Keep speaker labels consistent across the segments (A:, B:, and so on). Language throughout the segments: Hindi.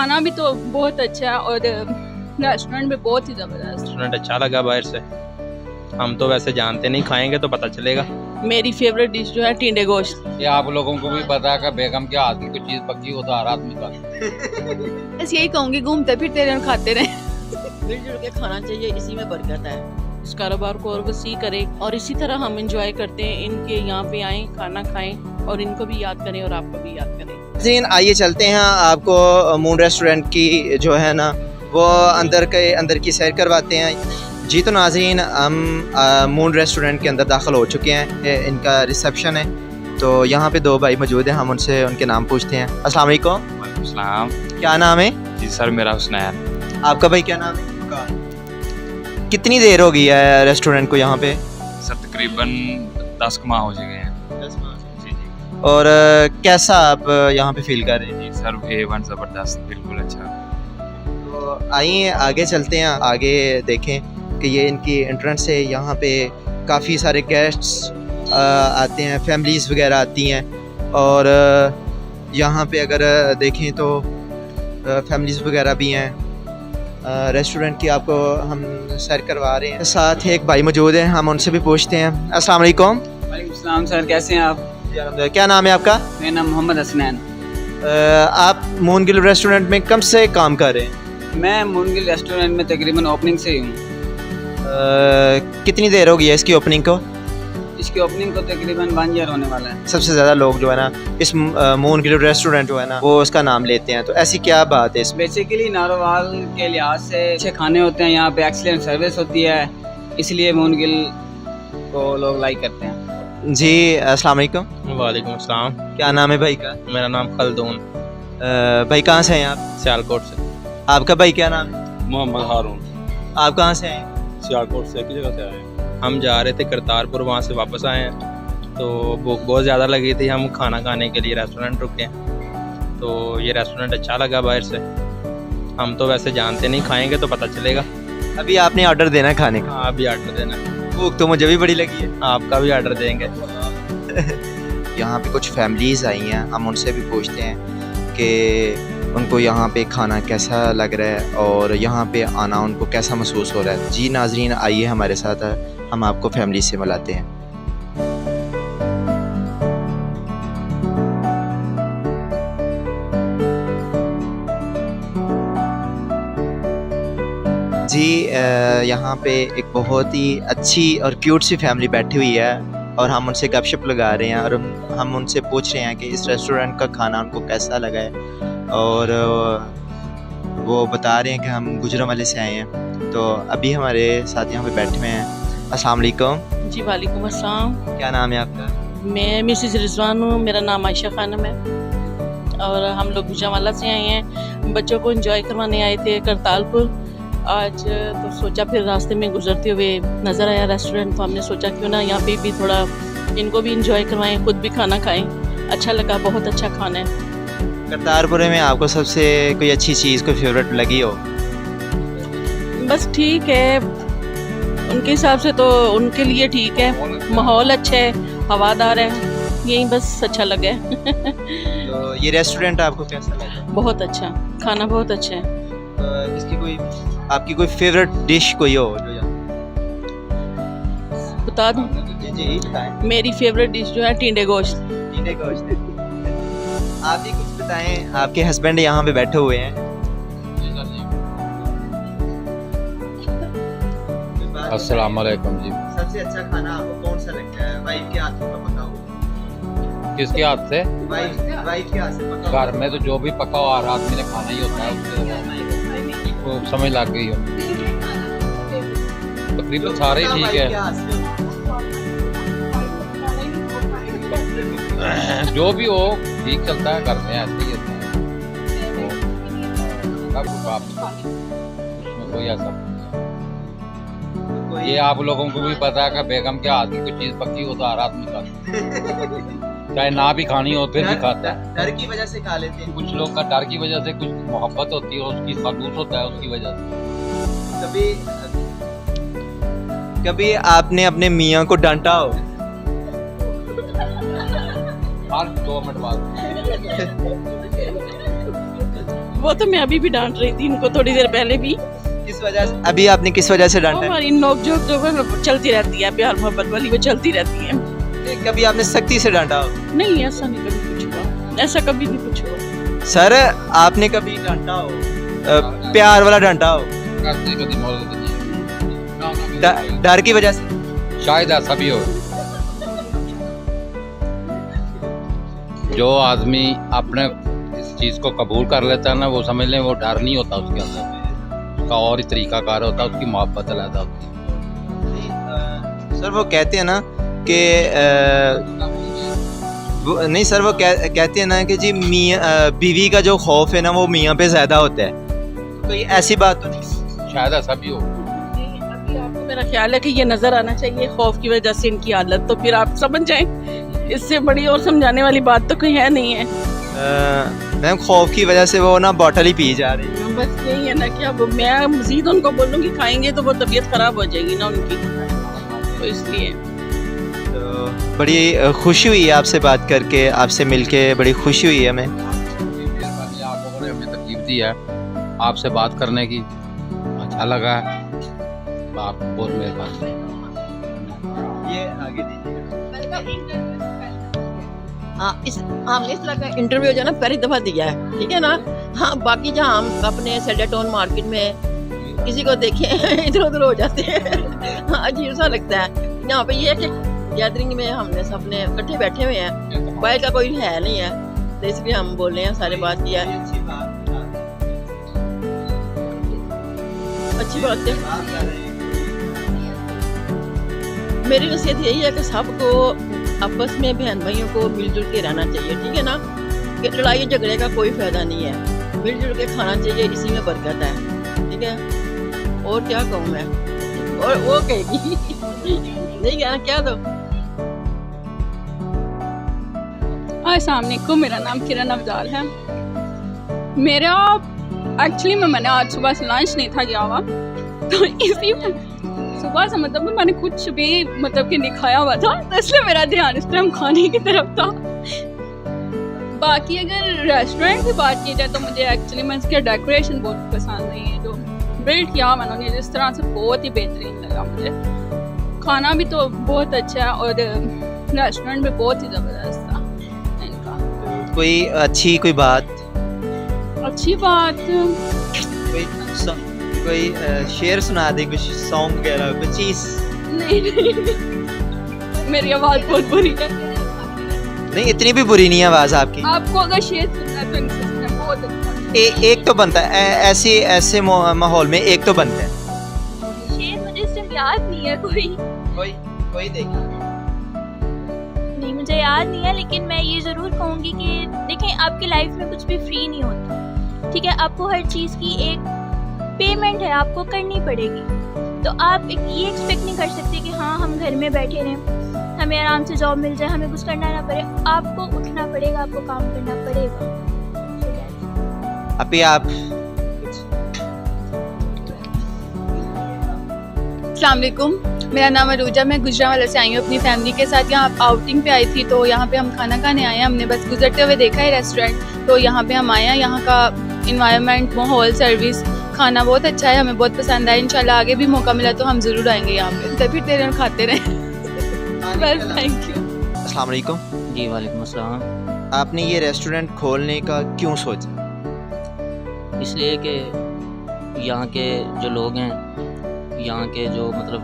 A: खाना भी तो बहुत अच्छा है और रेस्टोरेंट भी बहुत ही ज़बरदस्त।
B: रेस्टोरेंट अच्छा लगा बाहर से, हम तो वैसे जानते नहीं, खाएंगे तो पता चलेगा।
A: मेरी फेवरेट डिश जो है टिंडे गोश्त।
C: ये आप लोगों को भी पता है कि बेगम के हाथ की कोई चीज पक्की हो तो हर आदमी का।
A: बस यही कहूँगी, घूमते फिरते रहे और खाते रहे।
D: मिलजुल के खाना चाहिए, इसी में बरकत है।
E: इस कारोबार को और वसी करें और इसी तरह हम इंजॉय करते हैं। इनके यहाँ पे आएँ, खाना खाएं और इनको भी याद करें और आपको भी याद करें।
F: नाज़रीन आइए चलते हैं आपको मून रेस्टोरेंट की जो है ना वो अंदर की सैर करवाते हैं। जी तो नाज़रीन हम मून रेस्टोरेंट के अंदर दाखिल हो चुके हैं। ये इनका रिसेप्शन है, तो यहाँ पे दो भाई मौजूद हैं, हम उनसे उनके नाम पूछते हैं। अस्सलाम वालेकुम।
B: वालेकुम सलाम।
F: क्या नाम है?
B: जी सर, मेरा हुसनैन।
F: आपका भाई क्या नाम है? कितनी देर हो गई है रेस्टोरेंट को यहाँ पे?
B: सर तकरीबन 10 माह हो गए हैं।
F: 10 माह।
B: जी जी।
F: और कैसा आप यहाँ पे फील कर रहे हैं?
B: जी सर, A1 ज़बरदस्त, बिल्कुल अच्छा।
F: तो आइए आगे चलते हैं, आगे देखें कि ये इनकी एंट्रेंस है। यहाँ पे काफ़ी सारे गेस्ट्स आते हैं, फैमिलीज़ वगैरह आती हैं और यहाँ पे अगर देखें तो फैमिलीज़ वगैरह भी हैं। रेस्टोरेंट की आपको हम सैर करवा रहे हैं। साथ एक भाई मौजूद हैं, हम उनसे भी पूछते हैं। अस्सलाम वालेकुम।
G: वालेकुम सलाम सर, कैसे हैं आप?
F: क्या नाम है आपका?
G: मेरा नाम मोहम्मद हसनैन।
F: आप मूनगिल रेस्टोरेंट में कब से काम कर रहे हैं?
G: मैं मूनगिल रेस्टोरेंट में तकरीबन ओपनिंग से ही हूँ।
F: कितनी देर हो गई है इसकी ओपनिंग को?
G: इसकी ओपनिंग को तकरीबन 1 ईयर होने वाला है।
F: सबसे ज़्यादा लोग जो है ना इस मूनगिल रेस्टोरेंट जो है ना वो उसका नाम लेते हैं, तो ऐसी क्या बात है इसमें?
G: बेसिकली नारोवाल के लिहाज से अच्छे खाने होते हैं, यहाँ पे एक्सीलेंट सर्विस होती है, इसलिए मूनगिल को लोग लाइक करते हैं।
F: जी अस्सलाम वालेकुम।
B: वालेकुम अस्सलाम।
F: क्या नाम है भाई का?
B: मेरा नाम खलदून।
F: भाई कहाँ से हैं आप?
B: सियालकोट से।
F: आपका भाई क्या नाम है?
H: मोहम्मद हारून।
F: आप कहाँ से हैं?
H: सियालकोट से, किस जगह से आए हैं?
B: हम जा रहे थे करतारपुर, वहाँ से वापस आए हैं तो भूख बहुत ज़्यादा लगी थी, हम खाना खाने के लिए रेस्टोरेंट रुके हैं। तो ये रेस्टोरेंट अच्छा लगा बाहर से, हम तो वैसे जानते नहीं, खाएंगे तो पता चलेगा।
F: अभी आपने ऑर्डर देना है खाने का?
B: हाँ अभी ऑर्डर देना।
F: भूख तो मुझे भी बड़ी लगी है।
B: आपका भी ऑर्डर देंगे।
F: यहाँ पे कुछ फैमिलीज़ आई हैं, हम उनसे भी पूछते हैं कि उनको यहाँ पे खाना कैसा लग रहा है और यहाँ पे आना उनको कैसा महसूस हो रहा है। जी नाजरीन आइए हमारे साथ, हम आपको फैमिली से मिलाते हैं। जी यहाँ पे एक बहुत ही अच्छी और क्यूट सी फैमिली बैठी हुई है और हम उनसे गपशप लगा रहे हैं और हम उनसे पूछ रहे हैं कि इस रेस्टोरेंट का खाना उनको कैसा लगा है। और वो बता रहे हैं कि हम गुजरांवाले से आए हैं, तो अभी हमारे साथ यहाँ पे बैठे हुए हैं। अस्सलाम वालेकुम।
E: जी वालेकुम अस्सलाम।
F: क्या नाम है आपका?
E: मैं मिसेस रिजवान हूँ, मेरा नाम आयशा खानम है और हम लोग गुजरांवाला से आए हैं। बच्चों को एंजॉय करवाने आए थे करतारपुर आज, तो सोचा फिर रास्ते में गुजरते हुए नज़र आया रेस्टोरेंट, तो हमने सोचा क्यों ना यहाँ पे भी थोड़ा इनको भी एंजॉय करवाएं, खुद भी खाना खाएं। अच्छा लगा, बहुत अच्छा खाना है।
F: करतारपुर में आपको सबसे कोई अच्छी चीज़ कोई फेवरेट लगी हो?
E: बस ठीक है, उनके हिसाब से तो उनके लिए ठीक है, माहौल अच्छा है, हवादार है, यही बस अच्छा लगा है।
F: तो ये रेस्टोरेंट आपको कैसा लगा?
E: बहुत अच्छा खाना, बहुत अच्छा है।
F: इसकी कोई आपकी कोई फेवरेट डिश कोई हो जो यहाँ?
E: बता दूँ?
F: जी जी बताएं।
E: मेरी फेवरेट डिश जो है टिंडे गोश्त।
F: टिंडे गोश्त। आप भी कुछ बताएं, आपके हस्बैंड यहाँ पे बैठे हुए हैं।
C: अस्सलाम वालेकुम जी।
F: सबसे अच्छा खाना आपको कौन सा लगता है? वाइफ के हाथ का पका हुआ?
C: किसके हाथ से?
F: वाइफ के हाथ से पका हुआ।
C: घर में तो जो भी पका हुआ हर आदमी ने खाना ही होता है, उसको समझ लग गई हो। तकरीबन सारे ही ठीक है, जो भी हो ठीक चलता है, घर में ऐसे ही होता है। उसमें कोई ऐसा ये आप लोगों को भी पता है कि बेगम के हाथ की कोई चीज पक्की हो तो हर आदमी खाता है, चाहे ना भी खानी हो फिर भी खाता है।
F: डर की वजह से खा लेते हैं।
C: कुछ लोग का डर की वजह से, कुछ मोहब्बत होती है, उसकी खलूस होता है उसकी वजह से।
F: कभी आपने अपने मियाँ को डांटा हो?
C: हर 2 मिनट बाद
E: वो तो मैं अभी भी डांट रही थी इनको थोड़ी देर पहले भी।
F: किस वजह से अभी आपने किस वजह से डांटा है?
E: हमारी नोक झोंक जो है वो चलती रहती है, प्यार मोहब्बत वाली वो चलती रहती है।
F: कभी आपने सख्ती से डांटा हो?
E: नहीं ऐसा नहीं कभी कुछ हुआ, ऐसा कभी नहीं कुछ हुआ।
F: सर आपने कभी डांटा हो, प्यार वाला डांटा हो, डर की वजह से?
C: शायद ऐसा भी हो। जो आदमी अपने इस चीज को कबूल कर लेता है ना, वो समझ लें वो डर नहीं होता उसके अंदर, उसका और ही तरीका कार होता है, उसकी मोहब्बत अलग होती है।
F: सर वो कहते हैं ना कि नहीं सर वो कहते हैं ना कि जी मियाँ बीवी का जो खौफ है ना वो मियाँ पे ज़्यादा होता है, तो कोई ऐसी बात तो नहीं?
C: शायद ऐसा भी हो।
E: अभी आपको मेरा ख्याल है कि ये नजर आना चाहिए खौफ की वजह से इनकी हालत, तो फिर आप समझ जाएं, इससे बड़ी और समझाने वाली बात तो कोई है नहीं है।
F: मैम खौफ की वजह से वो ना बॉटल ही पी जा रही है।
E: बस यही है ना कि अब मैं मजीद उनको बोलूँगी खाएंगे तो वो तबीयत खराब हो जाएगी ना उनकी, तो इसलिए।
F: तो बड़ी खुशी हुई है आपसे बात करके, आपसे मिलके बड़ी खुशी हुई है हमें।
C: आप लोगों ने हमें तकलीफ दी है, आपसे बात करने की अच्छा लगा है, आप बहुत मेहरबानी।
F: ये आगे दीजिए।
D: हाँ हमने इस तरह का इंटरव्यू जो है ना पहली दफ़ा दिया है, ठीक है ना। हाँ बाकी जहाँ हम अपने सेल्डाटाउन मार्केट में किसी को देखें इधर उधर हो जाते हैं, हाँ अजीब सा लगता है। यहाँ पे ये है कि गैदरिंग में हमने सबने इकट्ठे बैठे हुए हैं, बाहर का कोई है नहीं है, तो इसलिए हम बोल रहे हैं, सारे बात किया है। अच्छी बात है। मेरी नसीहत यही है कि सबको आपस में बहन भाइयों को मिलजुल के रहना चाहिए, ठीक है ना, कि लड़ाई झगड़े का कोई फायदा नहीं है, मिलजुल के खाना चाहिए, इसी में बरकत है, ठीक है। और क्या कहूँ मैं, और वो कहेगी नहीं कहना क्या दो।
A: अस्सलाम वालेकुम, मेरा नाम किरण अफजाल है। मेरा एक्चुअली मैंने आज सुबह से लंच नहीं था किया हुआ, तो इसी में सुबह से मतलब मैंने कुछ भी मतलब कि नहीं खाया हुआ था, तो इसलिए मेरा ध्यान इस टाइम खाने की तरफ था। बाकी अगर रेस्टोरेंट की बात की जाए तो मुझे एक्चुअली मैं इसके डेकोरेशन बहुत पसंद नहीं है, जो बिल्ड किया मैंने जिस तरह से बहुत ही बेहतरीन लगा मुझे। खाना भी तो बहुत अच्छा है और रेस्टोरेंट भी बहुत ही ज़बरदस्त था इनका।
F: कोई अच्छी बात कोई शेर सुना दे, कुछ सॉन्ग वगैरह कुछ चीज?
A: नहीं मेरी आवाज़ बहुत बुरी है।
F: नहीं इतनी भी बुरी नहीं है आवाज़ आपकी।
A: आपको अगर शेर सुनना है तो इनसे सुनना, बहुत अच्छा।
F: एक तो बनता है ऐसे माहौल में एक तो बनता है।
I: शेर मुझे सिर्फ याद नहीं है
F: कोई देखिए
I: नहीं, मुझे याद नहीं है, लेकिन मैं ये ज़रूर कहूँगी कि देखें आपकी लाइफ में कुछ भी फ्री नहीं होता, ठीक है। आपको हर चीज़ की एक पेमेंट है, आपको करनी पड़ेगी, तो आप ये एक्सपेक्ट नहीं कर सकते कि हाँ हम घर में बैठे रहें, हमें आराम से जॉब मिल जाए, हमें कुछ करना ना पड़े। आपको उठना पड़ेगा, आपको काम करना पड़ेगा।
F: अभी आप
J: अस्सलाम वालेकुम, मेरा नाम अरूजा, मैं गुजरांवाला से आई हूँ अपनी फैमिली के साथ। यहाँ आउटिंग पे आई थी, तो यहाँ पे हम खाना खाने आए हैं। हमने बस गुजरते हुए देखा है रेस्टोरेंट, तो यहाँ पे हम आए हैं। यहाँ का इन्वायरमेंट, माहौल, सर्विस, खाना बहुत अच्छा है, हमें बहुत पसंद आया। इंशाल्लाह आगे भी मौका मिला तो हम ज़रूर आएंगे यहाँ पे, तो फिरते रहें, खाते रहें। बस थैंक यू।
F: अस्सलाम वालेकुम।
K: जी वालेकुम अस्सलाम।
F: आपने ये रेस्टोरेंट खोलने का क्यों सोचा?
K: इसलिए कि यहाँ के जो लोग हैं, यहाँ के जो मतलब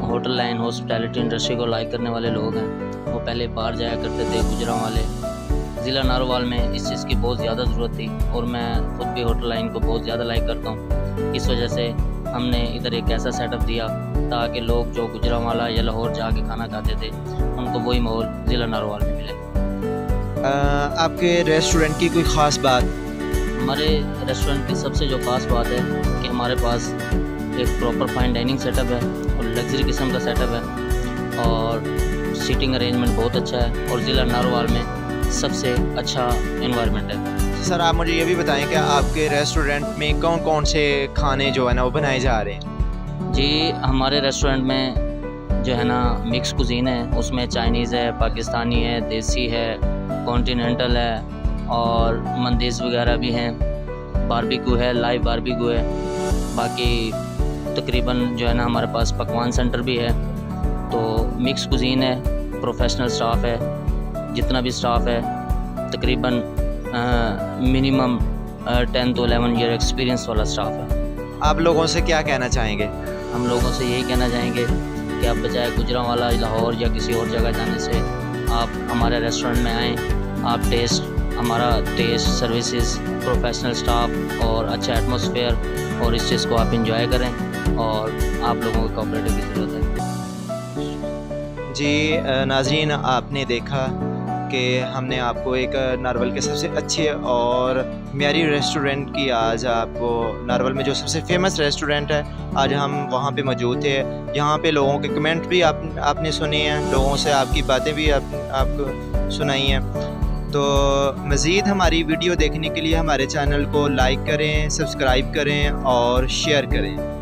K: होटल लाइन, हॉस्पिटैलिटी इंडस्ट्री को लाइक करने वाले लोग हैं, वो पहले बाहर जाया करते थे गुजरांवाले। ज़िला नारोवाल में इस चीज़ की बहुत ज़्यादा ज़रूरत थी, और मैं खुद भी होटल लाइन को बहुत ज़्यादा लाइक करता हूँ। इस वजह से हमने इधर एक ऐसा सेटअप दिया ताकि लोग जो गुजरांवाला या लाहौर जाके खाना खाते थे, उनको वही माहौल ज़िला नारोवाल में मिले।
F: आपके रेस्टोरेंट की कोई ख़ास बात?
K: हमारे रेस्टोरेंट की सबसे जो ख़ास बात है कि हमारे पास एक प्रॉपर फाइन डाइनिंग सेटअप है और लग्जरी किस्म का सेटअप है, और सीटिंग अरेंजमेंट बहुत अच्छा है, और ज़िला नारोवाल में सबसे अच्छा एनवायरनमेंट है।
F: सर आप मुझे ये भी बताएं कि आपके रेस्टोरेंट में कौन कौन से खाने जो है ना वो बनाए जा रहे हैं?
K: जी हमारे रेस्टोरेंट में जो है ना मिक्स कुजीन है, उसमें चाइनीज़ है, पाकिस्तानी है, देसी है, कॉन्टिनेंटल है, और मंदिस वगैरह भी हैं, बारबेक्यू है, लाइव बारबेक्यू है। बाकी तकरीबन जो है ना हमारे पास पकवान सेंटर भी है। तो मिक्स कुजीन है, प्रोफेशनल स्टाफ है, जितना भी स्टाफ है तकरीबन मिनिमम 10 to 11 ईयर एक्सपीरियंस वाला स्टाफ है।
F: आप लोगों से क्या कहना चाहेंगे?
K: हम लोगों से यही कहना चाहेंगे कि आप बजाय गुजरांवाला, लाहौर या किसी और जगह जाने से आप हमारे रेस्टोरेंट में आएँ। आप हमारा टेस्ट, सर्विसेज, प्रोफेशनल स्टाफ और अच्छा एटमॉस्फेयर और इस चीज़ को आप इंजॉय करें और आप लोगों को कोऑपरेटिव की ज़रूरत है।
F: जी नाज़रीन, आपने देखा कि हमने आपको एक नारवल के सबसे अच्छे और म्यारी रेस्टोरेंट की, आज आपको नारवल में जो सबसे फेमस रेस्टोरेंट है, आज हम वहाँ पे मौजूद थे। यहाँ पे लोगों के कमेंट भी आपने सुने हैं, लोगों से आपकी बातें भी आपको सुनाई हैं। तो मज़ीद हमारी वीडियो देखने के लिए हमारे चैनल को लाइक करें, सब्सक्राइब करें और शेयर करें।